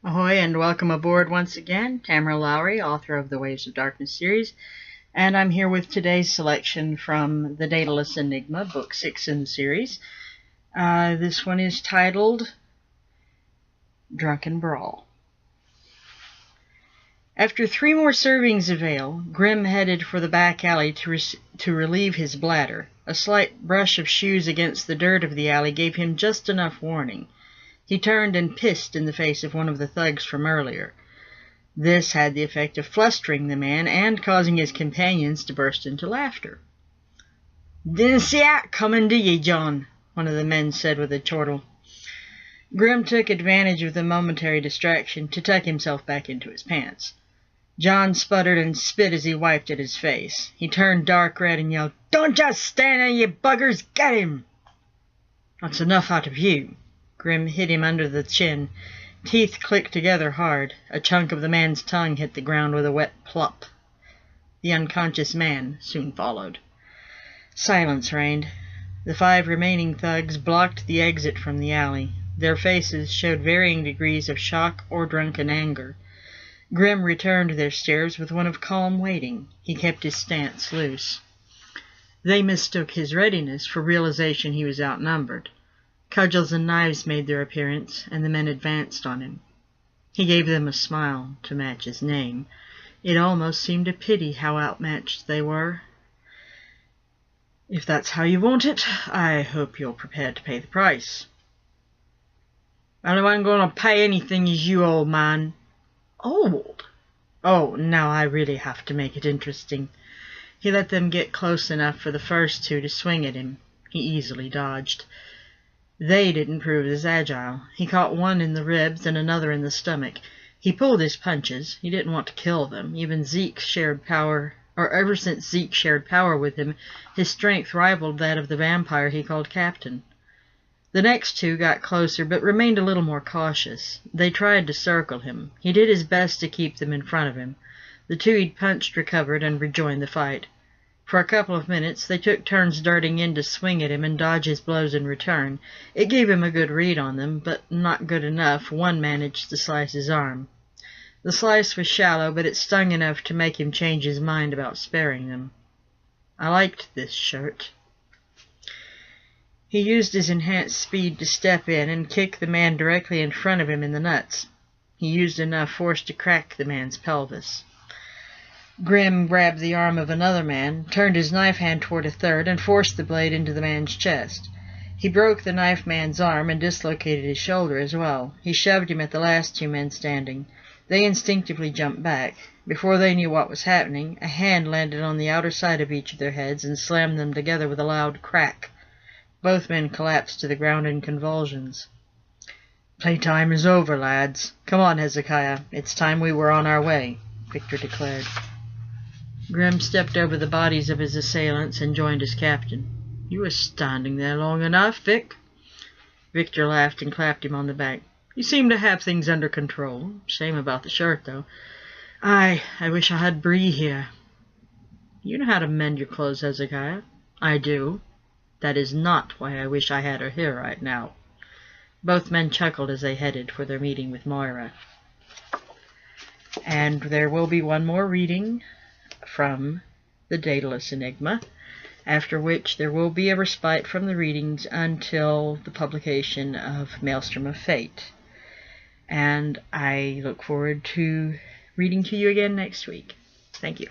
Ahoy and welcome aboard once again. Tamara A Lowery, author of the Waves of Darkness series, and I'm here with today's selection from the Daedalus Enigma, book 6 in the series. This one is titled Drunken Brawl. After 3 more servings of ale, Grim headed for the back alley to relieve his bladder. A slight brush of shoes against the dirt of the alley gave him just enough warning. He turned and pissed in the face of one of the thugs from earlier. This had the effect of flustering the man and causing his companions to burst into laughter. "Didn't see that coming, did ye, John?" one of the men said with a chortle. Grim took advantage of the momentary distraction to tuck himself back into his pants. John sputtered and spit as he wiped at his face. He turned dark red and yelled, "Don't just stand there, you buggers! Get him!" "That's enough out of you." Grim hit him under the chin. Teeth clicked together hard. A chunk of the man's tongue hit the ground with a wet plop. The unconscious man soon followed. Silence reigned. The 5 remaining thugs blocked the exit from the alley. Their faces showed varying degrees of shock or drunken anger. Grim returned their stares with one of calm waiting. He kept his stance loose. They mistook his readiness for realization he was outnumbered. Cudgels and knives made their appearance, and the men advanced on him. He gave them a smile to match his name. It almost seemed a pity how outmatched they were. "If that's how you want it, I hope you're prepared to pay the price." "I wasn't going to pay anything as you, old man." "Old? Oh, now I really have to make it interesting." He let them get close enough for the first 2 to swing at him. He easily dodged. They didn't prove as agile. He caught one in the ribs and another in the stomach. He pulled his punches. He didn't want to kill them. Ever since Zeke shared power with him, his strength rivaled that of the vampire he called Captain. The next 2 got closer, but remained a little more cautious. They tried to circle him. He did his best to keep them in front of him. The 2 he'd punched recovered and rejoined the fight. For a couple of minutes, they took turns darting in to swing at him and dodge his blows in return. It gave him a good read on them, but not good enough. One managed to slice his arm. The slice was shallow, but it stung enough to make him change his mind about sparing them. I liked this shirt. He used his enhanced speed to step in and kick the man directly in front of him in the nuts. He used enough force to crack the man's pelvis. Grim grabbed the arm of another man, turned his knife hand toward a third, and forced the blade into the man's chest. He broke the knife man's arm and dislocated his shoulder as well. He shoved him at the last 2 men standing. They instinctively jumped back. Before they knew what was happening, a hand landed on the outer side of each of their heads and slammed them together with a loud crack. Both men collapsed to the ground in convulsions. "Playtime is over, lads. Come on, Hezekiah. It's time we were on our way," Victor declared. Grim stepped over the bodies of his assailants and joined his captain. "You were standing there long enough, Vic." Victor laughed and clapped him on the back. "You seem to have things under control. Shame about the shirt, though. I wish I had Bree here." You know how to mend your clothes, Hezekiah. I do. That is not why I wish I had her here right now. Both men chuckled as they headed for their meeting with Moira. And there will be one more reading from the Daedalus Enigma, after which there will be a respite from the readings until the publication of Maelstrom of Fate. And I look forward to reading to you again next week. Thank you.